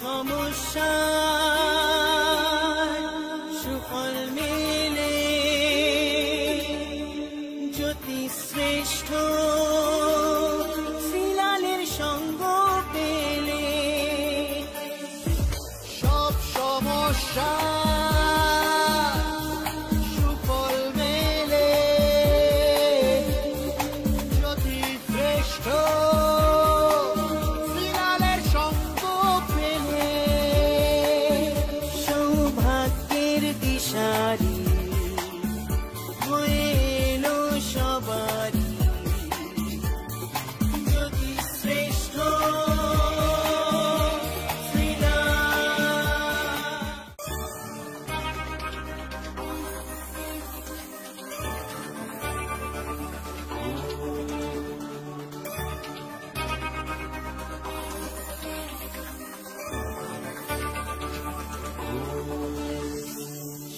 সমস্যা সুফল মেলে জ্যোতি শ্রেষ্ঠ শ্রীলালের সঙ্গ পেলে সব সমস্যা সুফল মেলে জ্যোতি শ্রেষ্ঠ শ্রীলালের সঙ্গ পেলে সৌভাগ্যের দিশারি হয়ে এলো সবারই জ্যোতি শ্রেষ্ঠ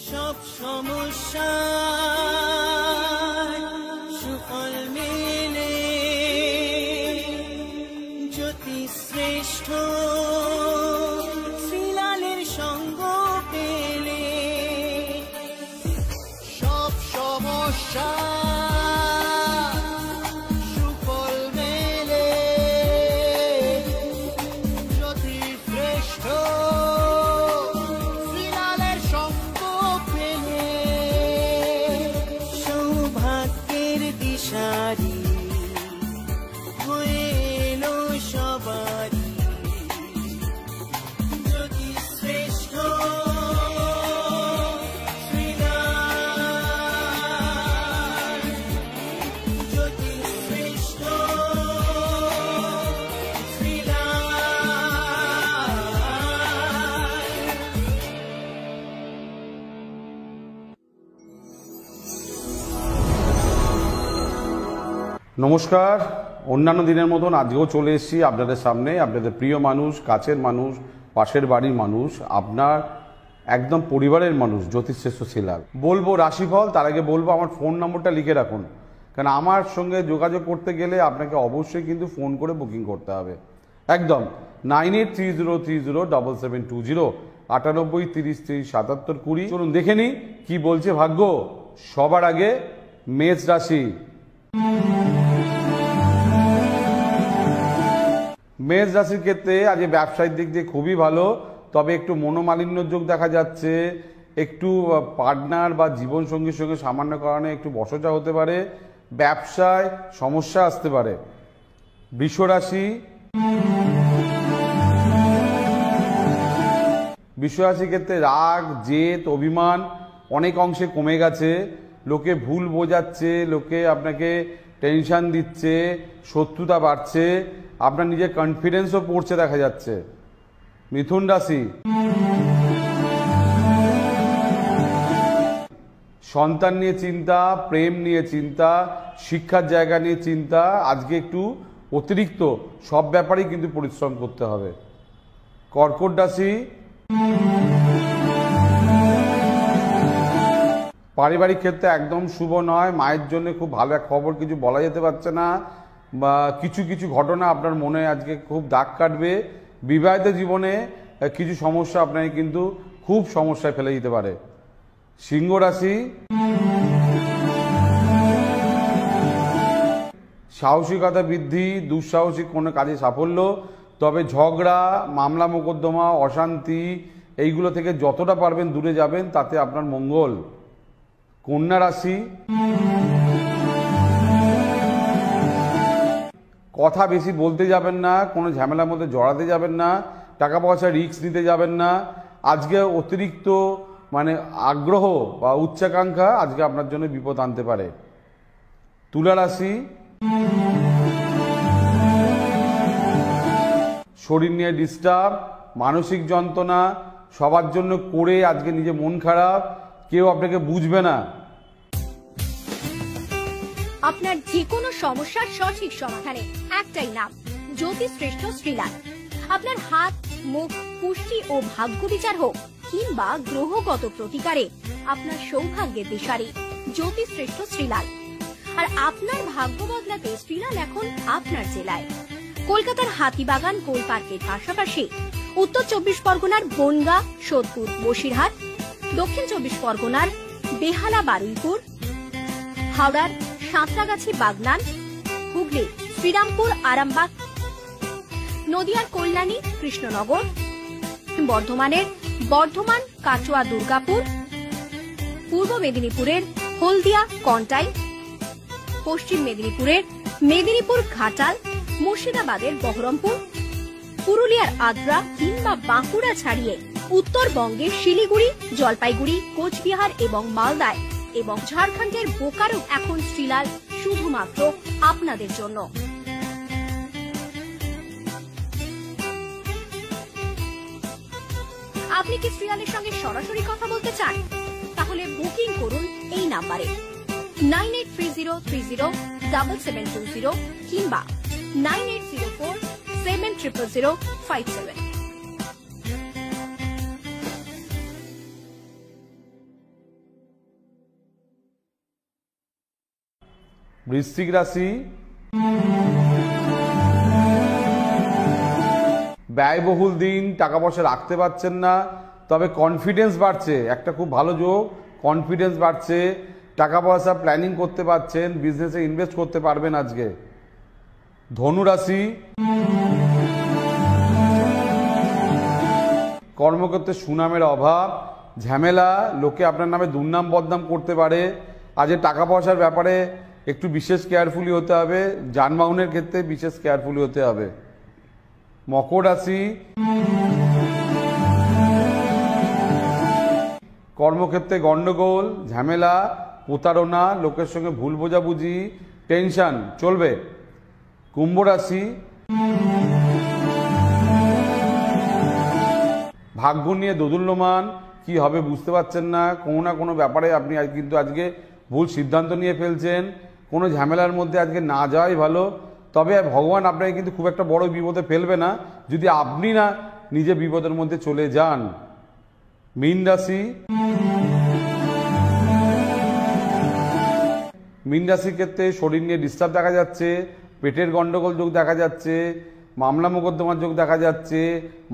সব সমস্যা সুফল মেলে জ্যোতি শ্রেষ্ঠ শ্রীলালের সঙ্গ পেলে সব সমস্যা সুফল মেলে জ্যোতি শ্রেষ্ঠ শ্রীলালের সঙ্গ পেলে সৌভাগ্যের দিশারি হয়ে এলো সবারই জ্যোতি শ্রেষ্ঠ শ্রীলাল জ্যোতি শ্রেষ্ঠ নমস্কার। অন্যান্য দিনের মতন আজকেও চলে এসেছি আপনাদের সামনে, আপনাদের প্রিয় মানুষ, কাছের মানুষ, পাশের বাড়ির মানুষ, আপনার একদম পরিবারের মানুষ জ্যোতিষশ্রেষ্ঠ শ্রীলাল। বলবো রাশিফল, তার আগে বলবো আমার ফোন নম্বরটা লিখে রাখুন, কারণ আমার সঙ্গে যোগাযোগ করতে গেলে আপনাকে অবশ্যই কিন্তু ফোন করে বুকিং করতে হবে। একদম 9830307720 9830307720। চলুন দেখে নিই কি বলছে ভাগ্য। সবার আগে মেষ রাশি। মেষ রাশির ক্ষেত্রে আজ ব্যবসায়িক দিক দিয়ে খুবই ভালো, তবে একটু মনোমালিন্য যোগ দেখা যাচ্ছে। একটু পার্টনার বা জীবন সঙ্গীর সঙ্গে সামান্য কারণে একটু বচসা হতে পারে, ব্যবসায় সমস্যা আসতে পারে। বৃষ রাশি। বৃষ রাশির ক্ষেত্রে রাগ, জেদ, অভিমান অনেক অংশে কমে গেছে। লোকে ভুল বোঝাচ্ছে, লোকে আপনাকে টেনশন দিচ্ছে, শত্রুতা বাড়ছে, আপনার নিজের কনফিডেন্সও পড়ছে দেখা যাচ্ছে। মিথুন রাশি। সন্তান নিয়ে চিন্তা, প্রেম নিয়ে চিন্তা, শিক্ষার জায়গা নিয়ে চিন্তা। আজকে একটু অতিরিক্ত সব ব্যাপারেই কিন্তু পরিশ্রম করতে হবে। কর্কট রাশি। পারিবারিক ক্ষেত্রে একদম শুভ নয়। মায়ের জন্য খুব ভালো এক খবর কিছু বলা যেতে পারছে না, বা কিছু কিছু ঘটনা আপনার মনে আজকে খুব দাগ কাটবে। বিবাহিত জীবনে কিছু সমস্যা আপনাকে কিন্তু খুব সমস্যায় ফেলে দিতে পারে। সিংহ রাশি। সাহসিকতা বৃদ্ধি, দুঃসাহসিক কোনো কাজে সাফল্য, তবে ঝগড়া, মামলা মোকদ্দমা, অশান্তি এইগুলো থেকে যতটা পারবেন দূরে যাবেন, তাতে আপনার মঙ্গল। কন্যা রাশি। কথা বেশি বলতে যাবেন না, কোনো ঝামেলার মধ্যে জড়াতে যাবেন না, টাকা পয়সা রিস্ক নিতে যাবেন না। আজকে অতিরিক্ত আগ্রহ বা উচ্চাকাঙ্ক্ষা আজকে আপনার জন্য বিপদ আনতে পারে। তুলা রাশি। শরীর নিয়ে ডিস্টার্ব, মানসিক যন্ত্রণা, সবার জন্য করে আজকে নিজে মন খারাপ, কেউ আপনাকে বুঝবে না। আপনার যে কোনো সমস্যার সঠিক সমাধানে একটাই নাম, জ্যোতিষশ্রেষ্ঠ শ্রীলাল। আপনার হাত, মুখ, পুষ্টি ও ভাগ্য বিচার হোক কিংবা গ্রহগত প্রতিকারে আপনার সৌভাগ্যের দিশারি জ্যোতিষশ্রেষ্ঠ শ্রীলাল। আর আপনার ভাগ্য বদলাতে শ্রীলাল এখন আপনার জেলায়। কলকাতার হাতিবাগান গোল পার্কের পাশাপাশি উত্তর 24 পরগনার বনগাঁ, সোদপুর, বসিরহাট, দক্ষিণ 24 পরগনার বেহালা, বারুইপুর, হাওড়ার সাঁতরাগাছি, বাগনান, হুগলি শ্রীরামপুর, আরামবাগ, নদিয়ার কল্যাণী, কৃষ্ণনগর, বর্ধমানের বর্ধমান, কাটোয়া, দুর্গাপুর, পূর্ব মেদিনীপুরের হলদিয়া, কন্টাই, পশ্চিম মেদিনীপুরের মেদিনীপুর, ঘাটাল, মুর্শিদাবাদের বহরমপুর, পুরুলিয়ার আদ্রা কিংবা বাঁকুড়া ছাড়িয়ে উত্তরবঙ্গের শিলিগুড়ি, জলপাইগুড়ি, কোচবিহার এবং মালদায় এবং ঝাড়খণ্ডের বোকারো এখন শ্রীলাল শুধুমাত্র আপনাদের জন্য। আপনি কি শ্রীলালের সঙ্গে সরাসরি কথা বলতে চান? তাহলে বুকিং করুন এই নাম্বারে 9830307720 কিংবা 9804700057। বৃশ্চিক রাশি, ব্যয়বহুল দিন, টাকা পয়সা রাখতে পারছেন না, তবে কনফিডেন্স বাড়ছে, একটা খুব ভালো যোগ, কনফিডেন্স বাড়ছে, টাকা পয়সা প্ল্যানিং করতে পারছেন, বিজনেসে ইনভেস্ট করতে পারবেন আজকে। ধনু রাশি, কর্মক্ষেত্রে সুনামের অভাব, ঝামেলা, লোকে আপনার নামে দুর্নাম বদনাম করতে পারে। আজ টাকা পয়সার ব্যাপারে একটু বিশেষ কেয়ারফুলি হতে হবে, যানবাহনের ক্ষেত্রে বিশেষ কেয়ারফুলি হতে হবে। মকর রাশি, কর্মক্ষেত্রে গন্ডগোল, ঝামেলা, প্রতারণা, লোকের সঙ্গে ভুল বোঝাবুঝি, টেনশন চলবে। কুম্ভ রাশি, ভাগ্য নিয়ে দোদুল্যমান, কি হবে বুঝতে পারছেন না, কোনো না কোনো ব্যাপারে আপনি কিন্তু আজকে ভুল সিদ্ধান্ত নিয়ে ফেলছেন, কোনো ঝামেলার মধ্যে আজকে না যাওয়াই ভালো। তবে ভগবান আপনাকে কিন্তু খুব একটা বড় বিপদে ফেলবে না যদি আপনি না নিজে বিপদের মধ্যে চলে যান। মীন রাশি, মীন রাশির ক্ষেত্রে শরীর নিয়ে ডিস্টার্ব দেখা যাচ্ছে, পেটের গন্ডগোল যোগ দেখা যাচ্ছে, মামলা মোকদ্দমার যোগ দেখা যাচ্ছে,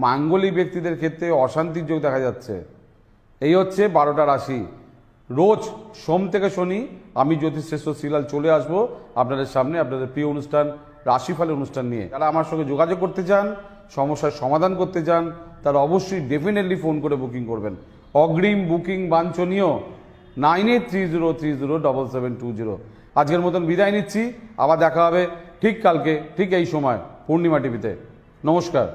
মাঙ্গলিক ব্যক্তিদের ক্ষেত্রে অশান্তির যোগ দেখা যাচ্ছে। এই হচ্ছে 12টা রাশি। রোজ সোম থেকে শনি আমি জ্যোতিষশ্রেষ্ঠ শ্রীলাল চলে আসবো আপনাদের সামনে আপনাদের প্রিয় অনুষ্ঠান রাশিফলের অনুষ্ঠান নিয়ে। যারা আমার সঙ্গে যোগাযোগ করতে চান, সমস্যার সমাধান করতে চান, তারা অবশ্যই ডেফিনেটলি ফোন করে বুকিং করবেন। অগ্রিম বুকিং বাঞ্ছনীয় 9830307720। আজকের মতন বিদায় নিচ্ছি, আবার দেখা হবে ঠিক কালকে ঠিক এই সময় পূর্ণিমা টিভিতে। নমস্কার।